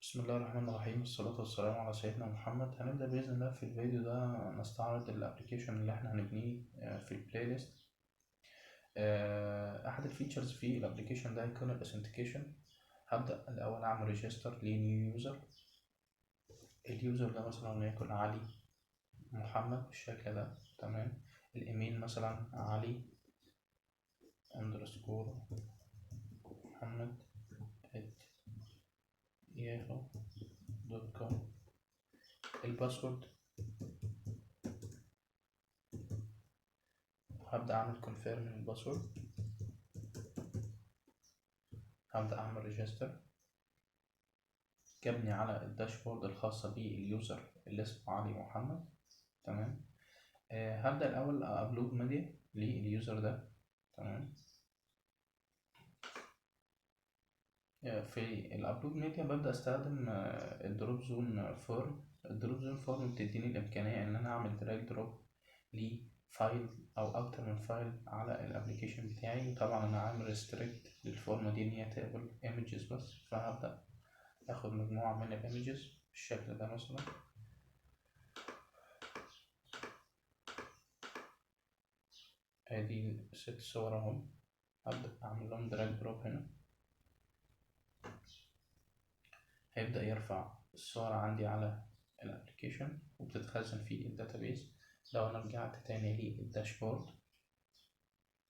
بسم الله الرحمن الرحيم، والصلاة والسلام على سيدنا محمد. هنبدأ بإذن الله في الفيديو ده نستعرض الابليكيشن اللي احنا هنبنيه في البلاي ليست. أحد الفيتشرز في الابليكيشن ده هيكون الاثنتيكيشن. هبدأ الأول أعمل ريجستر لنيو يوزر. اليوزر ده مثلا يكون علي محمد بالشكل ده، تمام. الإيميل مثلا علي _ محمد @yahoo.com. الباسورد هبدأ أعمل كونفيرم للباسورد، هبدأ أعمل ريجستر. جابني على الداشبورد الخاصة باليوزر اللي اسمه علي محمد، تمام. هبدأ الأول أبلود ميديا لليوزر ده، تمام. في الأبلود ميديا ببدأ أستخدم الدروب زون فورم. الدروب زون فورم بتديني الإمكانية إن أنا أعمل دراج دروب لفايل أو أكتر من فايل على الأبليكيشن بتاعي. وطبعا أنا عامل ريستريكت للفورم دي إن هي تقبل images بس، فهبدأ آخد مجموعة من الإيمجز بالشكل ده مثلا. ادي 6 صور اهم، هبدأ اعمل لهم دراج دروب هنا. هيبدأ يرفع الصور عندي على الابليكيشن وبتتخزن في الداتابيز. لو انا رجعت تاني للداشبورد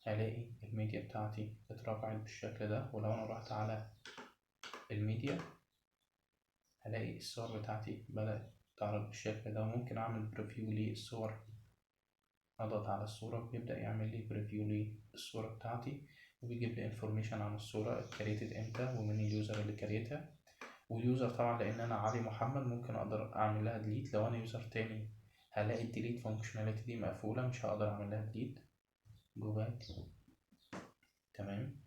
هلاقي الميديا بتاعتي اترفعت بالشكل ده. ولو انا رحت على الميديا هلاقي الصور بتاعتي بدأت تعرض بالشكل ده. وممكن اعمل بريفيو للصور، اضغط على الصورة بيبدأ يعمل لي بريفيو للصورة بتاعتي، وبيجيب لي انفورميشن عن الصورة اتكريتد امتى ومين اليوزر اللي كريتها. واليوزر طبعا لان انا علي محمد ممكن اقدر اعمل لها ديليت. لو انا يوزر تاني هلاقي الديليت فانكشناليتي دي مقفولة، مش هقدر اعمل لها ديليت. جو باك، تمام.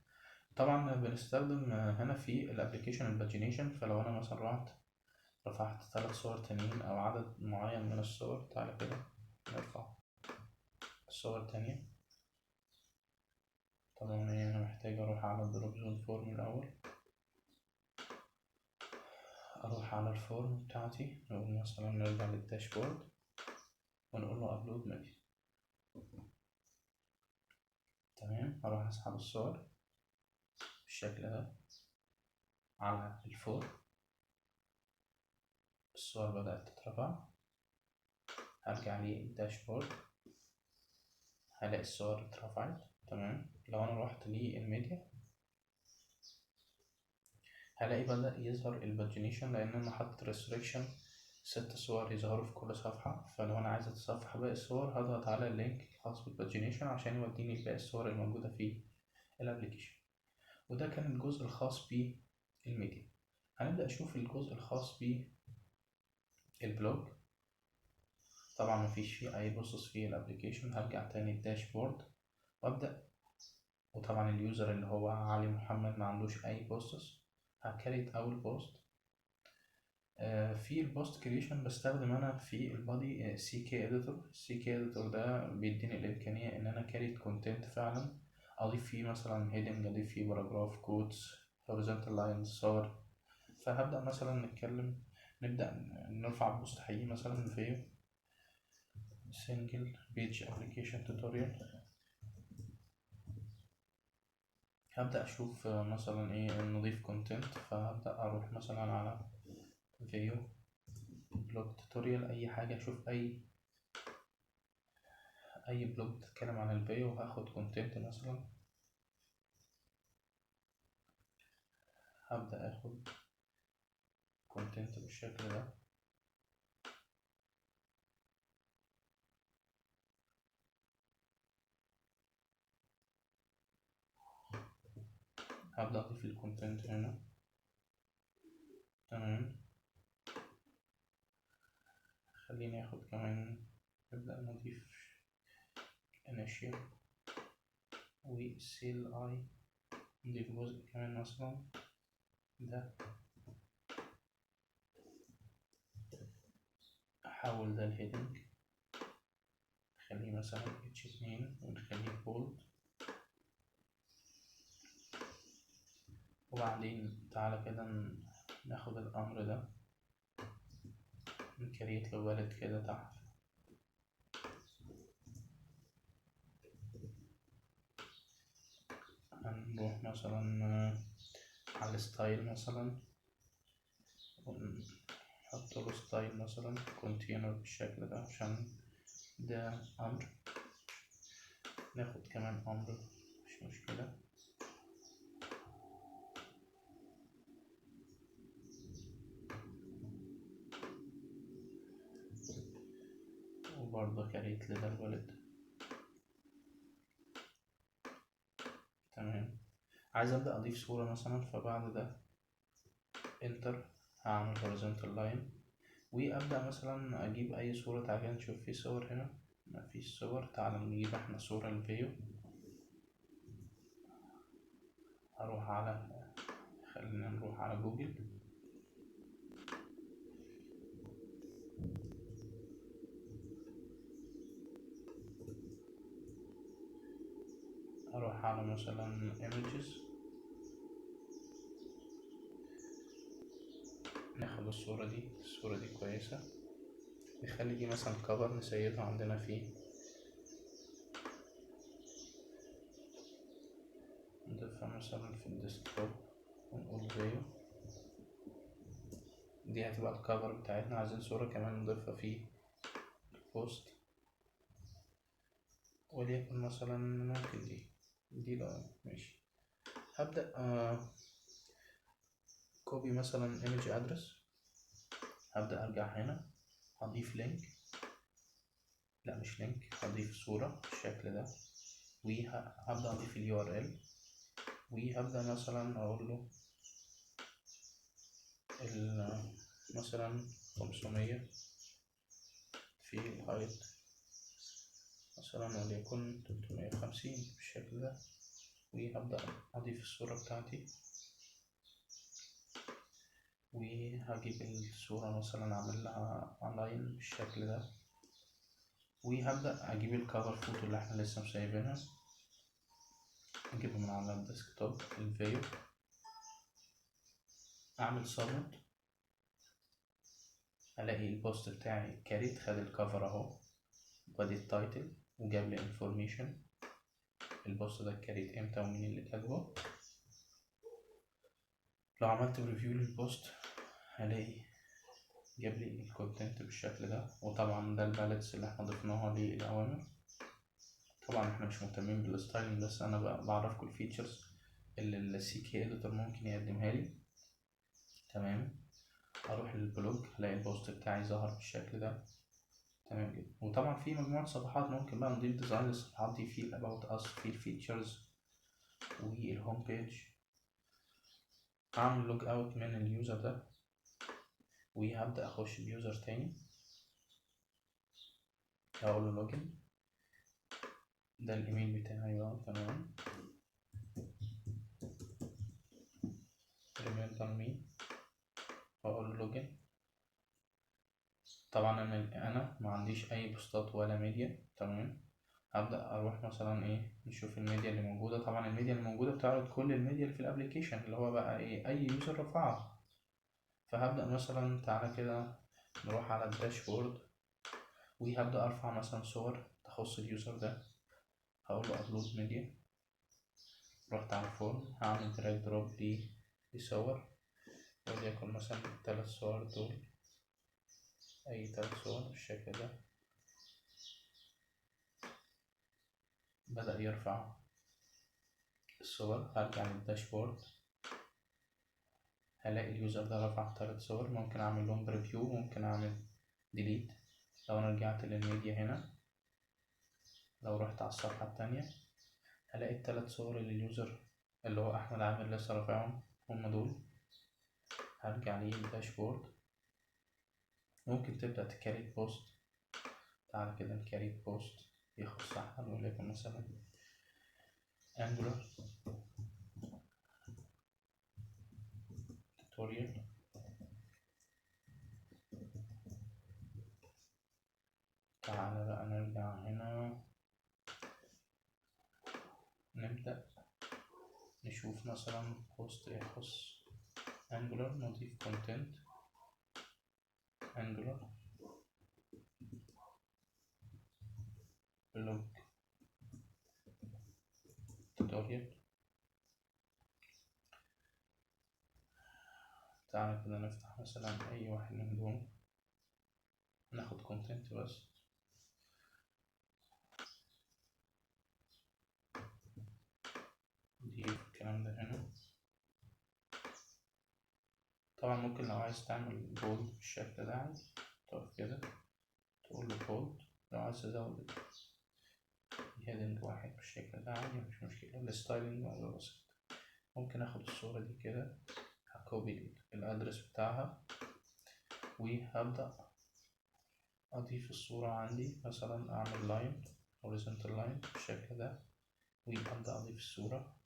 طبعا بنستخدم هنا في الابليكيشن الباجينيشن. فلو انا مثلا رفعت 3 صور تانيين او عدد معين من الصور، تعالى كده نرفع صور تانية. طبعا انا محتاج اروح على الدروب زون فورم الاول، اروح على الفورم بتاعتي، نقول مثلا نرجع للداشبورد ونقول له ابلود ميديا، تمام. اروح اسحب الصور بالشكل ده على الفورم. الصور بدأت تترفع، هرجع للداشبورد هلاقي الصور اترفعت، تمام. لو انا رحت للميديا هلاقي بدأ يظهر الباجينيشن لان انا حاطط ريستريكشن 6 صور يظهروا في كل صفحة. فلو أنا عايز أتصفح باقي الصور هضغط على اللينك الخاص بالباجينيشن عشان يوديني باقي الصور الموجودة في الابليكيشن. وده كان الجزء الخاص بالميديا. هنبدأ نشوف الجزء الخاص بالبلوج. طبعا مفيش فيه أي بوستس في الابليكيشن. هرجع تاني الداشبورد وأبدأ، وطبعا اليوزر اللي هو علي محمد ما عندوش أي بوستس. هكريت أول بوست. في البوست كريشن بستخدم انا في البادي سي كي اديتور. السي كي اديتور ده بيديني الامكانيه ان انا كاريت كونتنت فعلا، اضيف فيه مثلا هيدنج، اضيف فيه باراجراف، كوتس، هوريزونتال لاينز، صور. فهبدا مثلا نبدا نرفع بوست حقيقي مثلا في سنجل بيج ابلكيشن توتوريال. هبدا اشوف مثلا ايه نضيف كونتنت. فهبدا اروح مثلا على فيو بلوج توتوريال، اي حاجه، اشوف اي بلوج بتتكلم عن الفيو وهاخد كونتنت مثلا. هبدأ اخد كونتنت بالشكل ده. هبدأ اضيف الكونتنت هنا، تمام. خليني اخد كمان، نبدأ نضيف initial وسيل اي، نضيف جزء كمان مثلا ده. احول ده الهيدنج، نخليه مثلا H2 ونخليه بولد. وبعدين تعالى كده ناخد الأمر ده نكريت له والد كده تحت، هنروح مثلا على الستايل مثلا ونحط له ستايل مثلا كونتينر بالشكل ده عشان ده أمر. ناخد كمان أمر مش مشكلة، وبرضه كريت لده الولد. تمام. عايز أبدأ أضيف صورة مثلا، فبعد ده انتر هعمل horizontal line وأبدأ مثلا أجيب أي صورة. تعالى نشوف في صور هنا، مفيش صور. تعالى نجيب احنا صورة الفيو. هروح على، خلينا نروح على جوجل، اروح على مثلا images، ناخد الصورة دي. الصورة دي كويسة، نخلي دي مثلا كفر نسيبها عندنا فيه، نضيفها مثلا في الديسكتوب ونقول فيو. دي هتبقى الكفر بتاعتنا. عايزين صورة كمان نضيفها في البوست، وليكن مثلا ممكن دي لا ماشي. هبدأ كوبي مثلا image address. هبدأ أرجع هنا هضيف لينك، لا مش لينك، هضيف صورة بالشكل ده، وهبدأ أضيف ال URL، وهبدأ مثلا أقول له مثلا 500 في الهايت مثلا، وليكن 350 بالشكل ده. وهبدأ أضيف الصورة بتاعتي، وهجيب الصورة مثلا أعمل لها ألاين بالشكل ده، وهبدأ أجيب الكفر فوتو اللي احنا لسه مسايبينها، أجيبها من على الديسكتوب الفيو، أعمل سبميت، ألاقي البوست بتاعي كاريت خد الكفر أهو، وادي التايتل وجاب لي انفورميشن البوست ده كاريت امتى ومين اللي كاتبه. لو عملت ريفيو للبوست هلاقي جاب لي الكونتنت بالشكل ده. وطبعا ده الباليتس اللي احنا ضفناها للأوامر. طبعا احنا مش مهتمين بالستايلنج، بس انا بعرفكم الفيتشرز اللي السي كي اديتور ممكن يقدمها لي. تمام. اروح للبلوج هلاقي البوست بتاعي ظهر بالشكل ده. تمام جدا. وطبعا في مجموعة صفحات ممكن بقى نضيف ديزاين للصفحات دي، في الاباوت اس، في الفيتشرز، والهوم بيج. هعمل لوج اوت من اليوزر ده، وهبدأ اخش بيوزر تاني، هقول له لوجن، ده الايميل بتاعي بقى. تمام. remember me، واقول له لوجن. طبعا انا ما عنديش اي بوستات ولا ميديا. تمام. هبدأ اروح مثلا نشوف الميديا اللي موجودة. طبعا الميديا اللي موجودة بتعرض كل الميديا اللي في الابليكيشن، اللي هو بقى اي يوزر رفعها. فهبدأ مثلا، تعالى كده نروح على الداشبورد، وهبدأ ارفع مثلا صور تخص اليوزر ده. هقول له ابلود ميديا، رحت على الفورم، هعمل دراج دروب لصور، وليكن مثلا 3 صور دول، اي 3 صور بالشكل ده. بدأ يرفع الصور. هرجع للداشبورد، هلاقي اليوزر ده رفع 3 صور. ممكن اعمل لهم بريفيو، ممكن اعمل ديليت. لو انا رجعت للميديا هنا، لو رحت على الصفحة التانية، هلاقي ال3 صور اللي اليوزر اللي هو احمد عامر لسه رافعهم هم دول. هرجع للداشبورد، ممكن تبدأ تكريت بوست. تعالى كده نكريت بوست يخص احمد، وليكن مثلا angular tutorial. تعالى بقى نرجع هنا، نبدأ نشوف مثلا بوست يخص angular. انجولار، نضيف كونتنت انجولار بلوج توتوريال. تعالى كده نفتح مثلا اي واحد من دول، ناخد كونتنت بس، نضيف الكلام ده هنا. طبعا ممكن لو عايز تعمل بولد بالشكل ده عادي، تقف كده تقول له بولد. لو عايز تزود الهيدنج واحد بالشكل ده عادي مفيش مشكلة. الستايلنج موضوع بسيط. ممكن اخد الصورة دي كده، هكوبي الادرس بتاعها، وهبدأ اضيف الصورة عندي. مثلا اعمل لاين horizontal لاين بالشكل ده، وابدأ اضيف الصورة.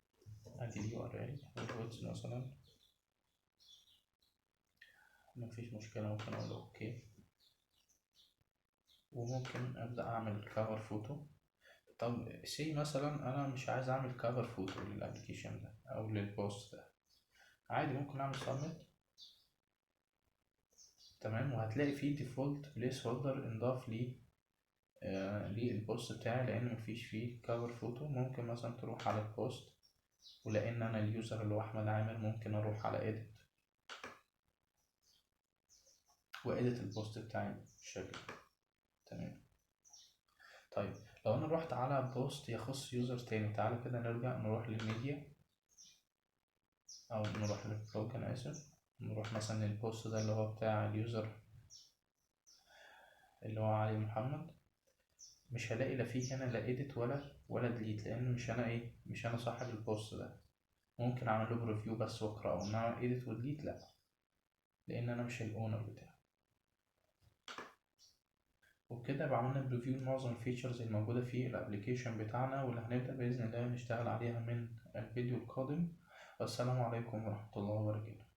ادي اليو ار ال والويدز مثلا، مفيش مشكلة. ممكن اقول اوكي، وممكن ابدأ اعمل كفر فوتو. طب سي مثلا انا مش عايز اعمل كفر فوتو للابلكيشن ده او للبوست ده، عادي ممكن اعمل سبميت. تمام، وهتلاقي فيه ديفولت بليس هولدر انضاف للبوست بتاعي، لان مفيش فيه كفر فوتو. ممكن مثلا تروح على البوست، ولان انا اليوزر اللي هو احمد عامر، ممكن اروح على edit وإيديت البوست بتاعي بالشكل ده. تمام. طيب لو انا رحت على بوست يخص يوزر تاني، تعالى كده نرجع نروح للميديا، او نروح للبلوج، انا اسف. نروح مثلا للبوست ده اللي هو بتاع اليوزر اللي هو علي محمد. مش هلاقي لا فيه هنا لا edit ولا delete، لان مش انا صاحب البوست ده. ممكن اعمل له بريفيو بس واقراه، انما edit و delete لا، لان انا مش الاونر بتاعه. وبكده يبقى عملنا بريفيو لمعظم الفيتشرز الموجودة في الابليكيشن بتاعنا، واللي هنبدأ بإذن الله نشتغل عليها من الفيديو القادم. والسلام عليكم ورحمة الله وبركاته.